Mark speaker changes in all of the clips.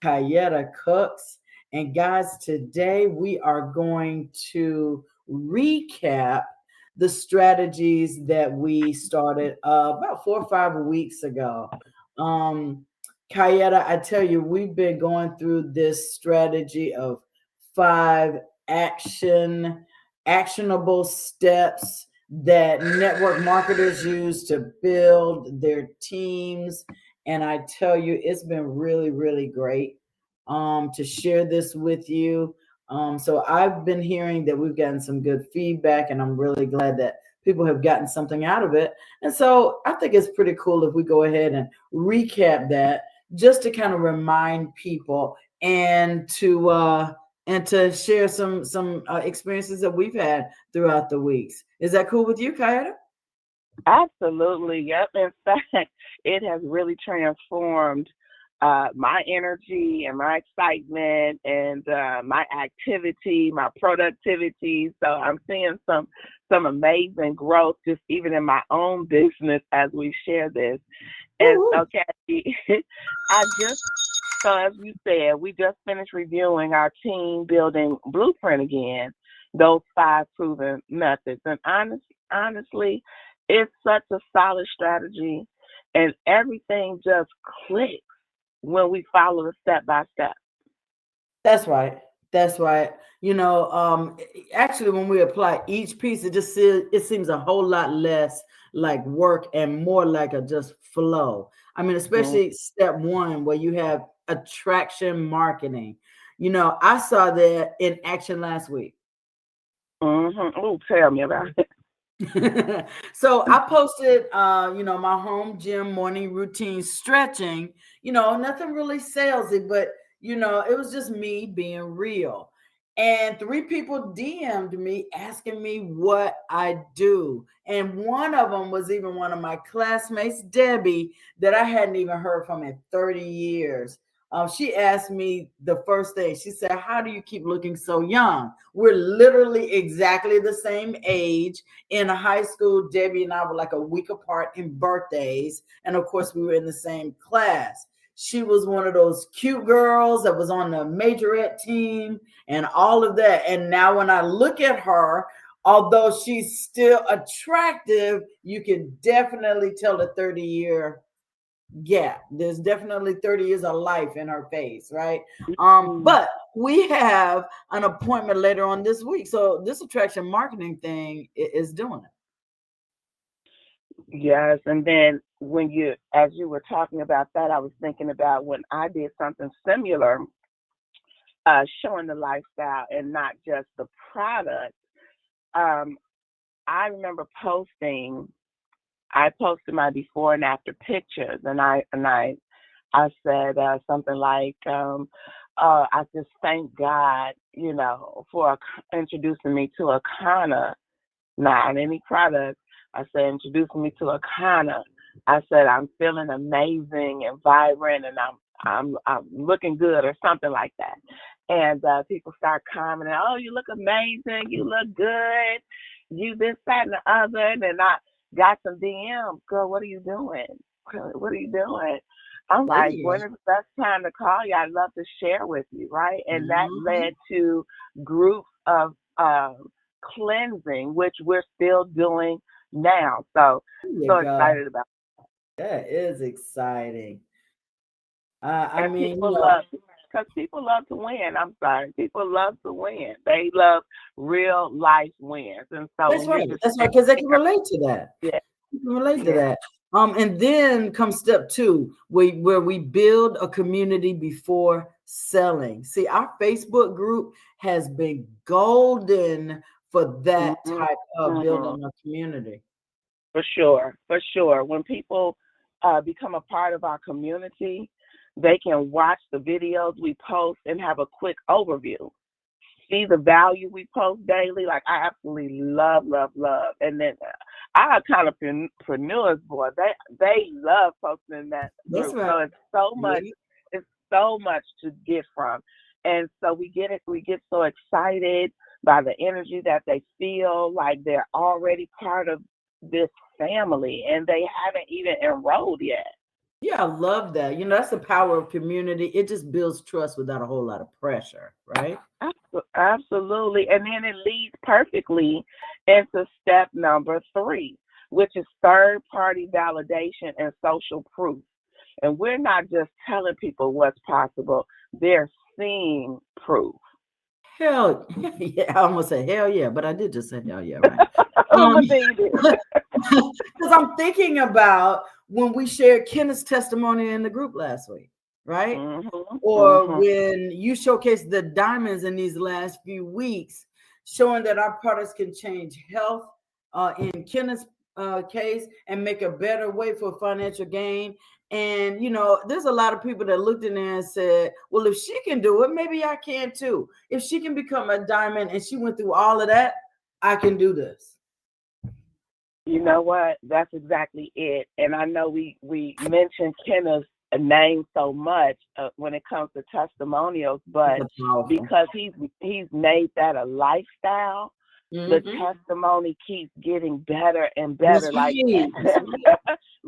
Speaker 1: Kayaetta Cooks. And guys, today we are going to recap the strategies that we started about 4 or 5 weeks ago. Um, Kayaetta, I tell you, we've been going through this strategy of five actionable steps that network marketers use to build their teams. And I tell you, it's been really, really great to share this with you. So I've been hearing that we've gotten some good feedback, and I'm really glad that people have gotten something out of it. And so I think it's pretty cool if we go ahead and recap that, just to kind of remind people and to share some experiences that we've had throughout the weeks. Is that cool with you, Kayaetta?
Speaker 2: Absolutely. Yep. In fact, it has really transformed my energy and my excitement and my activity, my productivity. So I'm seeing some amazing growth just even in my own business as we share this. And
Speaker 1: Woo-hoo.
Speaker 2: so, Kathy, I just so as you said, we just finished reviewing our team building blueprint again, those five proven methods. And honestly, it's such a solid strategy, and everything just clicks when we follow it step by step.
Speaker 1: That's right. That's right. Actually, when we apply each piece, it seems a whole lot less like work and more like a just flow. I mean, especially step one, where you have attraction marketing. I saw that in action last week.
Speaker 2: Oh, tell me about it.
Speaker 1: So I posted, my home gym morning routine stretching. Nothing really salesy, but it was just me being real. And three people DM'd me asking me what I do. And one of them was even one of my classmates, Debbie, that I hadn't even heard from in 30 years. She asked me the first thing. She said, "How do you keep looking so young?" We're literally exactly the same age. In high school, Debbie and I were like a week apart in birthdays. And of course, we were in the same class. She was one of those cute girls that was on the majorette team and all of that. And now, when I look at her, although she's still attractive, you can definitely tell the 30-year gap. There's definitely 30 years of life in her face, right?
Speaker 2: Mm,
Speaker 1: But we have an appointment later on this week. So this attraction marketing thing is doing it.
Speaker 2: yes, and then as you were talking about that, I was thinking about when I did something similar, showing the lifestyle and not just the product. Um, I remember I posted my before and after pictures, and I said something like, I just thank God, for introducing me to Akana, not any product. I said introducing me to Akana. I said I'm feeling amazing and vibrant, and I'm looking good or something like that. And people start commenting, "Oh, you look amazing. You look good. You this, that, and the other." And I got some DMs. Girl, what are you doing? What are you doing? I'm
Speaker 1: There
Speaker 2: like,
Speaker 1: you
Speaker 2: when is the best time to call you? I'd love to share with you, right? And that
Speaker 1: go.
Speaker 2: led to groups of cleansing, which we're still doing now. So,
Speaker 1: There you
Speaker 2: so
Speaker 1: go.
Speaker 2: excited about
Speaker 1: That is exciting. I
Speaker 2: it. And
Speaker 1: mean,
Speaker 2: because people love to win. I'm sorry. People love to win. They love real life wins. And so
Speaker 1: that's
Speaker 2: when you're
Speaker 1: right.
Speaker 2: just
Speaker 1: That's right,
Speaker 2: sitting
Speaker 1: because they can
Speaker 2: there,
Speaker 1: relate to that.
Speaker 2: yeah,
Speaker 1: You can relate to
Speaker 2: yeah.
Speaker 1: that. And then comes step two, where we build a community before selling. See, our Facebook group has been golden for that
Speaker 2: Mm-hmm.
Speaker 1: type of
Speaker 2: Mm-hmm.
Speaker 1: building a community.
Speaker 2: For sure, for sure. When people become a part of our community, they can watch the videos we post and have a quick overview. See the value we post daily. Like I absolutely love, love, love. And then our kind of entrepreneurs, boy, they love posting in that
Speaker 1: That's
Speaker 2: group.
Speaker 1: right.
Speaker 2: So
Speaker 1: Yeah.
Speaker 2: it's so much to get from. And so we get so excited by the energy that they feel like they're already part of this family and they haven't even enrolled yet.
Speaker 1: Yeah, I love that. That's the power of community. It just builds trust without a whole lot of pressure, right?
Speaker 2: Absolutely. And then it leads perfectly into step number three, which is third party validation and social proof. And we're not just telling people what's possible, they're seeing proof.
Speaker 1: Hell yeah, I almost said hell yeah, but I did just say hell yeah, right?
Speaker 2: But then you did.
Speaker 1: Because I'm thinking about when we shared Kenneth's testimony in the group last week, right?
Speaker 2: Mm-hmm,
Speaker 1: Or
Speaker 2: mm-hmm.
Speaker 1: when you showcased the diamonds in these last few weeks, showing that our products can change health in Kenneth's case and make a better way for financial gain. And there's a lot of people that looked in there and said, well, if she can do it, maybe I can too. If she can become a diamond and she went through all of that, I can do this.
Speaker 2: You know what? That's exactly it. And I know we mentioned Kenneth's name so much when it comes to testimonials, but because he's made that a lifestyle, the testimony keeps getting better and better.
Speaker 1: That's right.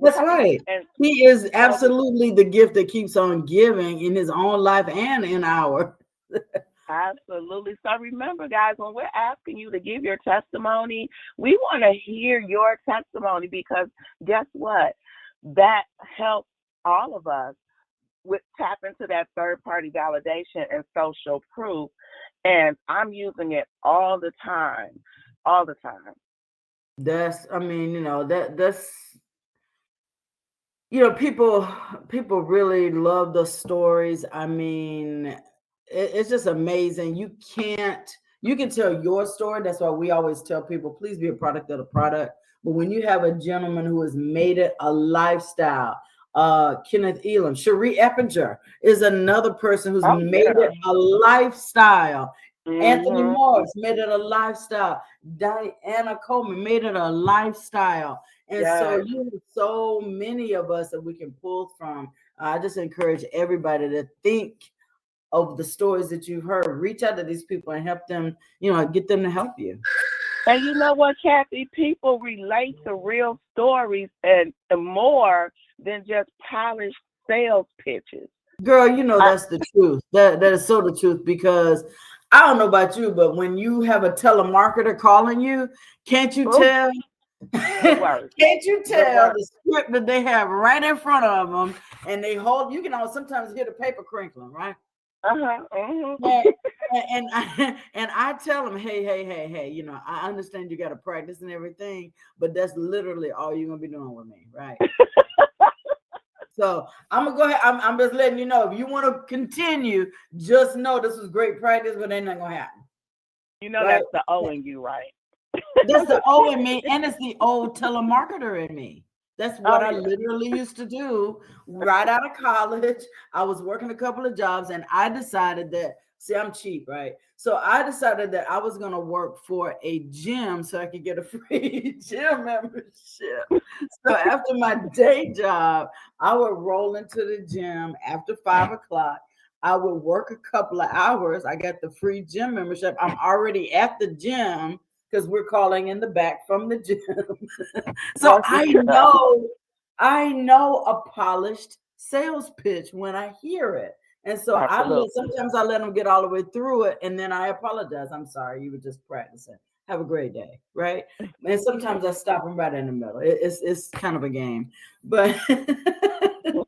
Speaker 1: That's right. And he is absolutely the gift that keeps on giving in his own life and in our.
Speaker 2: Absolutely. So remember, guys, when we're asking you to give your testimony, we want to hear your testimony because guess what? That helps all of us with tap into that third party validation and social proof. And I'm using it all the time. All the time.
Speaker 1: That's people really love the stories. I mean, it's just amazing. You can tell your story. That's why we always tell people, please be a product of the product. But when you have a gentleman who has made it a lifestyle, Kenneth Elam, Cherie Eppinger is another person who's made it a lifestyle. Anthony Morris made it a lifestyle. Diana Coleman made it a lifestyle. And so you have so many of us that we can pull from. I just encourage everybody to think of the stories that you've heard. Reach out to these people and help them, get them to help you.
Speaker 2: And you know what, Kathy? People relate to real stories and more than just polished sales pitches.
Speaker 1: Girl, that's the truth. That is so the truth, because I don't know about you, but when you have a telemarketer calling you, can't you tell? Can't you tell the script that they have right in front of them, and they hold? You can sometimes hear the paper crinkling, right? And I tell them, hey, I understand you got to practice and everything, but that's literally all you're gonna be doing with me, right? So I'm gonna go ahead. I'm just letting you know, if you want to continue, just know this was great practice, but ain't nothing gonna happen.
Speaker 2: That's the O in you, right?
Speaker 1: That's the O in me, and it's the old telemarketer in me. That's what I literally used to do right out of college. I was working a couple of jobs, and I decided that, see, I'm cheap, right? So I decided that I was going to work for a gym so I could get a free gym membership. So after my day job, I would roll into the gym after 5 o'clock. I would work a couple of hours. I got the free gym membership. I'm already at the gym because we're calling in the back from the gym. So I know a polished sales pitch when I hear it. And so sometimes I let them get all the way through it, and then I apologize. I'm sorry, you were just practicing. Have a great day, right? And sometimes I stop them right in the middle. It's kind of a game, but
Speaker 2: because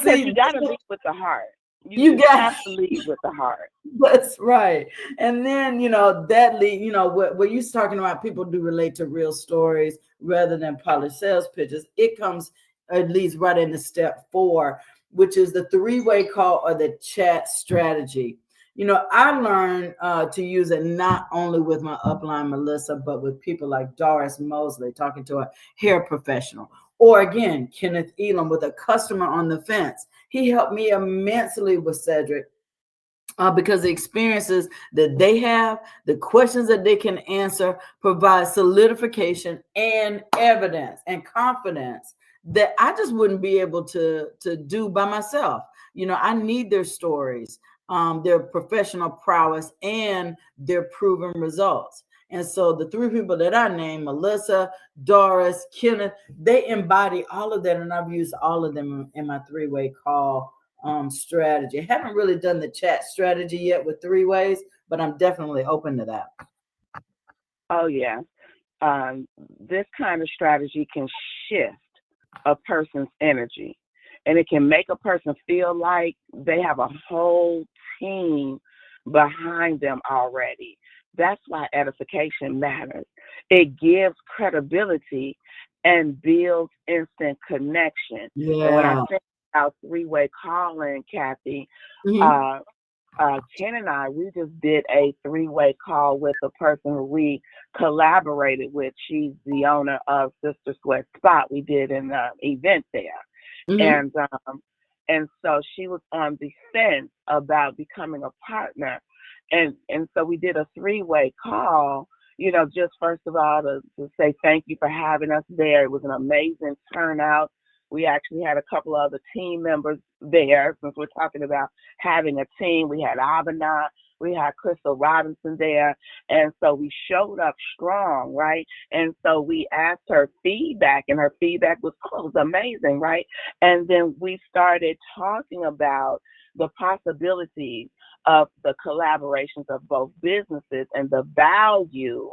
Speaker 2: see, you got to lead with the heart. You have to lead with the heart.
Speaker 1: That's right. And then, that lead, what you're talking about, people do relate to real stories rather than polished sales pitches. It comes at least right into step 4, which is the 3-way call or the chat strategy. I learned to use it not only with my upline, Melissa, but with people like Doris Mosley, talking to a hair professional. Or again, Kenneth Elam with a customer on the fence. He helped me immensely with Cedric because the experiences that they have, the questions that they can answer, provide solidification and evidence and confidence that I just wouldn't be able to do by myself. I need their stories, their professional prowess, and their proven results. And so the three people that I named, Melissa, Doris, Kenneth, they embody all of that. And I've used all of them in my three-way call strategy. I haven't really done the chat strategy yet with three ways, but I'm definitely open to that.
Speaker 2: Oh, yeah. This kind of strategy can shift a person's energy, and it can make a person feel like they have a whole team behind them already. That's why edification matters. It gives credibility and builds instant connection. And when I
Speaker 1: Yeah.
Speaker 2: think about three-way calling, Kathy,
Speaker 1: Mhm.
Speaker 2: uh, Ken and I, we just did a three-way call with a person who we collaborated with. She's the owner of Sister Sweat Spot. We did an event there,
Speaker 1: Mhm.
Speaker 2: and so she was on the fence about becoming a partner, and so we did a three-way call. Just first of all to say thank you for having us there. It was an amazing turnout. We actually had a couple of other team members there, since we're talking about having a team. We had Abana, we had Crystal Robinson there, and so we showed up strong, right? And so we asked her feedback, and her feedback was, oh, it was amazing, right? And then we started talking about the possibilities of the collaborations of both businesses and the value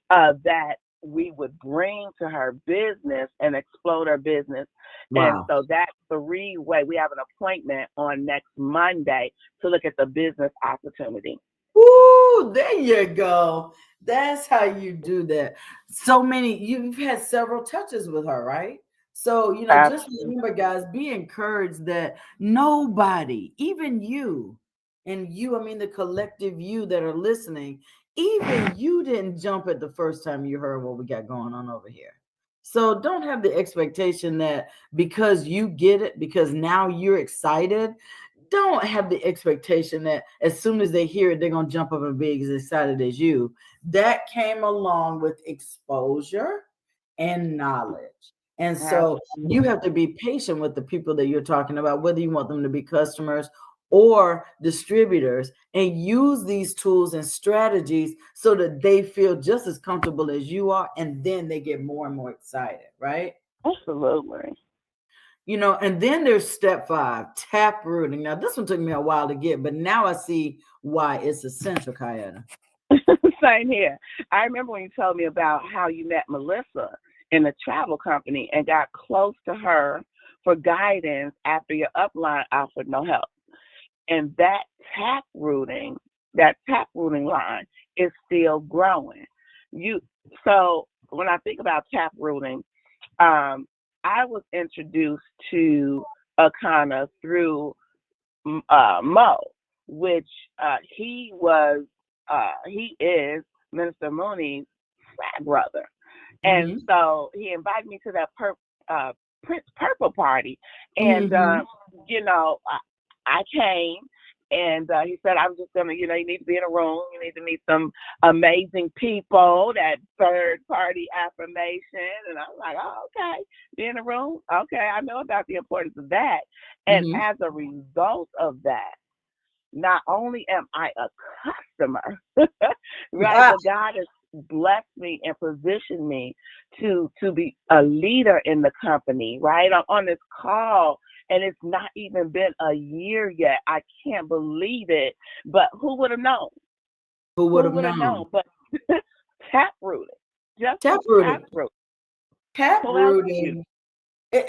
Speaker 2: that we would bring to her business and explode her business. And
Speaker 1: Wow.
Speaker 2: so that three-way, we have an appointment on next Monday to look at the business opportunity.
Speaker 1: Woo, there you go. That's how you do that. So many, you've had several touches with her, right? So, just
Speaker 2: Absolutely.
Speaker 1: remember, guys, be encouraged that nobody, even you, and you, I mean, the collective you that are listening, even you didn't jump at the first time you heard what we got going on over here. So don't have the expectation that because you get it, because now you're excited, don't have the expectation that as soon as they hear it, they're going to jump up and be as excited as you. That came along with exposure and knowledge. And so you have
Speaker 2: Absolutely.
Speaker 1: to be patient with the people that you're talking about, whether you want them to be customers or distributors, and use these tools and strategies so that they feel just as comfortable as you are. And then they get more and more excited, right?
Speaker 2: Absolutely.
Speaker 1: And then there's step five, tap rooting. Now, this one took me a while to get, but now I see why it's essential, Kayaetta.
Speaker 2: Same here. I remember when you told me about how you met Melissa in a travel company and got close to her for guidance after your upline offered no help. And tap rooting, that tap rooting line is still growing. You so when I think about tap rooting, I was introduced to Akana through Mo, which he is Minister Mooney's frat brother, and
Speaker 1: Mm-hmm.
Speaker 2: so he invited me to that Prince Purple party, and
Speaker 1: Mm-hmm.
Speaker 2: I came. And he said, I'm just going to, you need to be in a room. You need to meet some amazing people, that third party affirmation. And I'm like, oh, okay. Be in a room. Okay. I know about the importance of that. And
Speaker 1: Mm-hmm.
Speaker 2: as a result of that, not only am I a customer, right,
Speaker 1: Ah,
Speaker 2: but God has blessed me and positioned me to be a leader in the company, right? I'm on this call and it's not even been a year yet. I can't believe it. But who would have known?
Speaker 1: who would
Speaker 2: Who
Speaker 1: have
Speaker 2: would have
Speaker 1: known?
Speaker 2: known? But tap rooted. Just
Speaker 1: Tap
Speaker 2: from tap
Speaker 1: rooting.
Speaker 2: root.
Speaker 1: Tap
Speaker 2: Who else do you?
Speaker 1: rooting.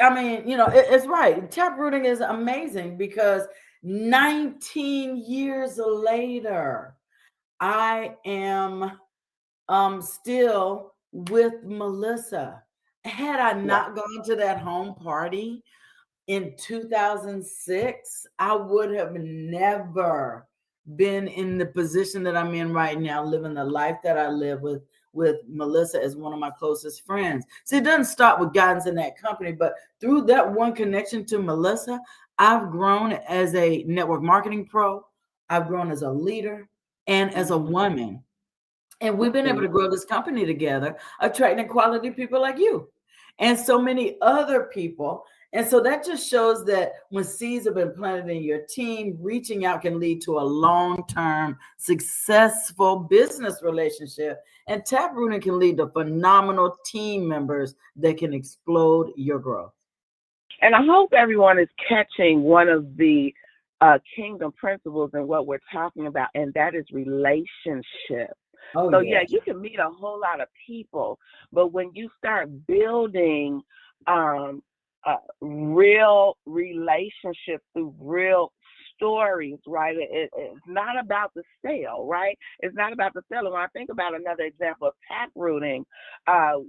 Speaker 1: I mean, it's right. Tap rooting is amazing because 19 years later, I am still with Melissa. Had I
Speaker 2: Wow.
Speaker 1: not gone to that home party in 2006, I would have never been in the position that I'm in right now, living the life that I live with Melissa as one of my closest friends. See, it doesn't stop with guidance in that company, but through that one connection to Melissa, I've grown as a network marketing pro. I've grown as a leader and as a
Speaker 2: Mm-hmm.
Speaker 1: woman. And we've been able to grow this company together, attracting quality people like you and so many other people. And so that just shows that when seeds have been planted in your team, reaching out can lead to a long-term, successful business relationship. And taprooting can lead to phenomenal team members that can explode your growth.
Speaker 2: And I hope everyone is catching one of the kingdom principles in what we're talking about, and that is relationship.
Speaker 1: Oh,
Speaker 2: So,
Speaker 1: yeah.
Speaker 2: yeah, you can meet a whole lot of people, but when you start building um, real relationships through real stories, right? It's not about the sale, right? It's not about the sale. And when I think about another example of tap rooting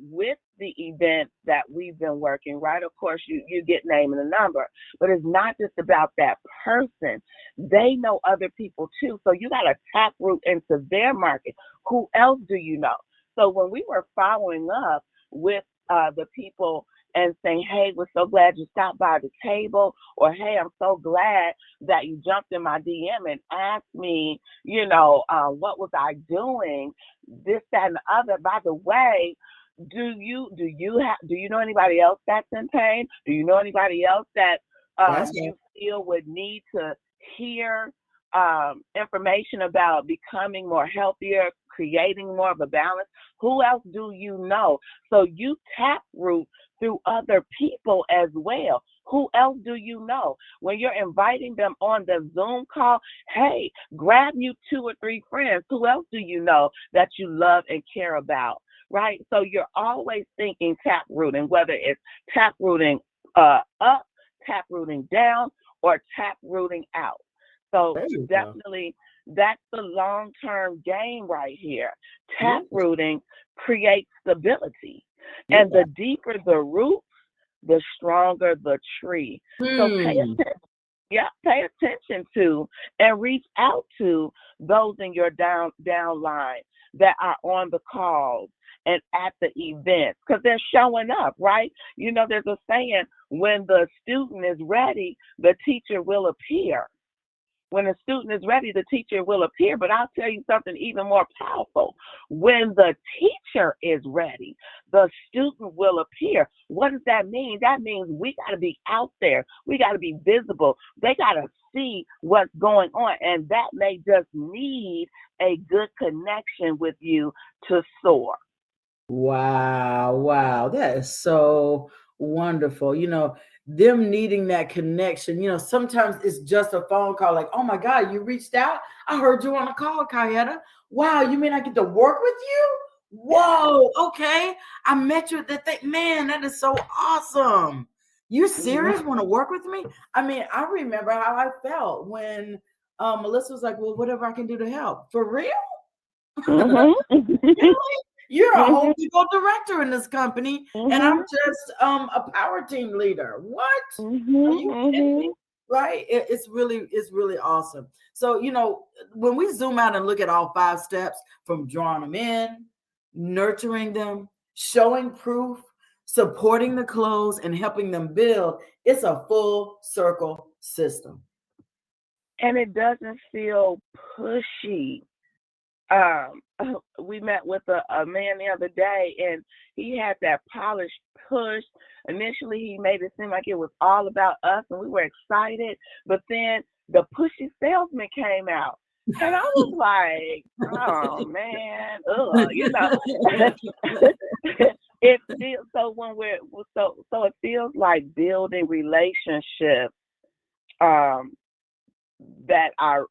Speaker 2: with the events that we've been working, right? Of course, you get name and a number, but it's not just about that person. They know other people too. So you got to tap root into their market. Who else do you know? So when we were following up with the people and saying, hey, we're so glad you stopped by the table, or hey, I'm so glad that you jumped in my DM and asked me, what was I doing? This, that, and the other. By the way, do you know anybody else that's in pain? Do you know anybody else that
Speaker 1: That's
Speaker 2: you
Speaker 1: it.
Speaker 2: feel would need to hear information about becoming more healthier, creating more of a balance? Who else do you know? So you tap root through other people as well. Who else do you know? When you're inviting them on the Zoom call, hey, grab you 2 or 3 friends. Who else do you know that you love and care about? Right? So you're always thinking tap rooting, whether it's tap rooting up, tap rooting down, or tap rooting out. So
Speaker 1: There you go.
Speaker 2: definitely that's the long-term game right here.
Speaker 1: Yeah.
Speaker 2: Tap rooting creates stability. And
Speaker 1: Yeah.
Speaker 2: the deeper the roots, the stronger the tree. So
Speaker 1: Hmm.
Speaker 2: pay attention to and reach out to those in your downline that are on the calls and at the events, because they're showing up, right? There's a saying, when the student is ready, the teacher will appear. When a student is ready, the teacher will appear. But I'll tell you something even more powerful. When the teacher is ready, the student will appear. What does that mean? That means we got to be out there. We got to be visible. They got to see what's going on. And that may just need a good connection with you to soar.
Speaker 1: Wow, wow. That is so wonderful. Them needing that connection. Sometimes it's just a phone call, like, oh my God, you reached out. I heard you on a call, Kayaetta. Wow, you mean I get to work with you? Whoa, okay. I met you at that thing. Man, that is so awesome. You serious? Want to work with me? I mean, I remember how I felt when Melissa was like, well, whatever I can do to help. For real?
Speaker 2: Mm-hmm.
Speaker 1: Really? You're a
Speaker 2: Mm-hmm.
Speaker 1: Home Depot director in this company, and I'm
Speaker 2: Mm-hmm.
Speaker 1: just a power team leader. What? Are
Speaker 2: Mm-hmm.
Speaker 1: you kidding me?
Speaker 2: Mm-hmm.
Speaker 1: Right? It's really awesome. So when we zoom out and look at all 5 steps, from drawing them in, nurturing them, showing proof, supporting the close, and helping them build, it's a full circle system.
Speaker 2: And it doesn't feel pushy. um we met with a man the other day, and he had that polished push. Initially he made it seem like it was all about us and we were excited, but then the pushy salesman came out, and I was like, oh man, it feels so when we're so it feels like building relationships um that are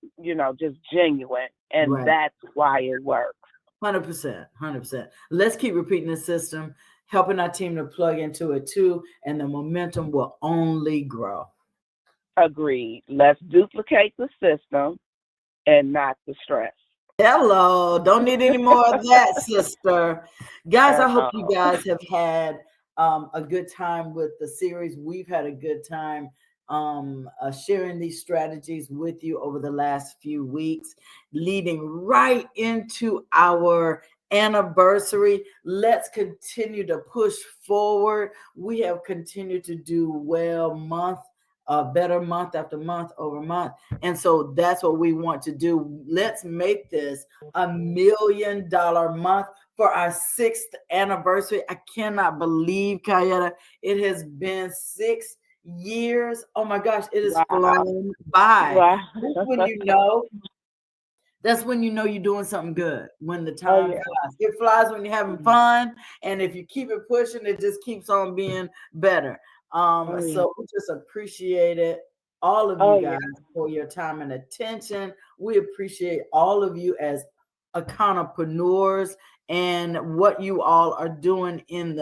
Speaker 2: just genuine, and
Speaker 1: Right.
Speaker 2: that's why it works.
Speaker 1: 100%, 100%. Let's keep repeating the system, helping our team to plug into it too, and the momentum will only grow.
Speaker 2: Agreed. Let's duplicate the system and not the stress.
Speaker 1: Hello, don't need any more of that, sister. Guys,
Speaker 2: At
Speaker 1: I hope you
Speaker 2: all.
Speaker 1: guys have had a good time with the series. We've had a good time sharing these strategies with you over the last few weeks, leading right into our anniversary. Let's continue to push forward. We have continued to do well better month after month over month. And so that's what we want to do. Let's make this $1 million month for our 6th anniversary. I cannot believe, Kayaetta, it has been 6 years, oh my gosh, it is
Speaker 2: Wow.
Speaker 1: flown by.
Speaker 2: Wow.
Speaker 1: That's when you know that's when you know you're doing something good, when the
Speaker 2: Oh
Speaker 1: time
Speaker 2: yeah.
Speaker 1: flies. It flies when you're having fun, and if you keep it pushing, it just keeps on being better.
Speaker 2: Oh yeah.
Speaker 1: So we just appreciate it, all of you
Speaker 2: Oh
Speaker 1: guys,
Speaker 2: yeah.
Speaker 1: for your time and attention. We appreciate all of you as accountapreneurs, and what you all are doing in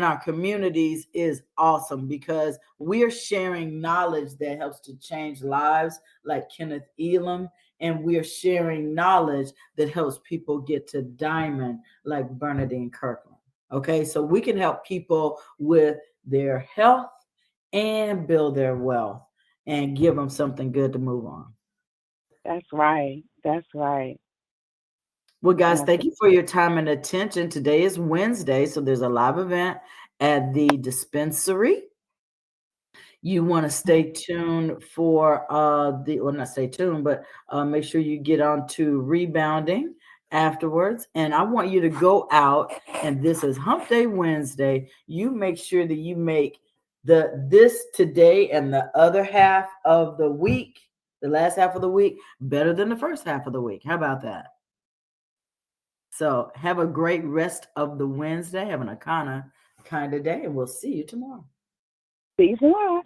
Speaker 1: our communities is awesome, because we are sharing knowledge that helps to change lives, like Kenneth Elam, and we are sharing knowledge that helps people get to diamond, like Bernadine Kirkland. Okay, so we can help people with their health and build their wealth and give them something good to move on.
Speaker 2: That's right. That's right.
Speaker 1: Well, guys,
Speaker 2: That's
Speaker 1: thank you for your time and attention. Today is Wednesday, so there's a live event at the dispensary. You want to stay tuned for the well, not stay tuned, but make sure you get on to rebounding afterwards. And I want you to go out, and this is Hump Day Wednesday. You make sure that you make this today and the other half of the week, the last half of the week, better than the first half of the week. How about that? So have a great rest of the Wednesday. Having a kind of day, and we'll see you tomorrow.
Speaker 2: season one.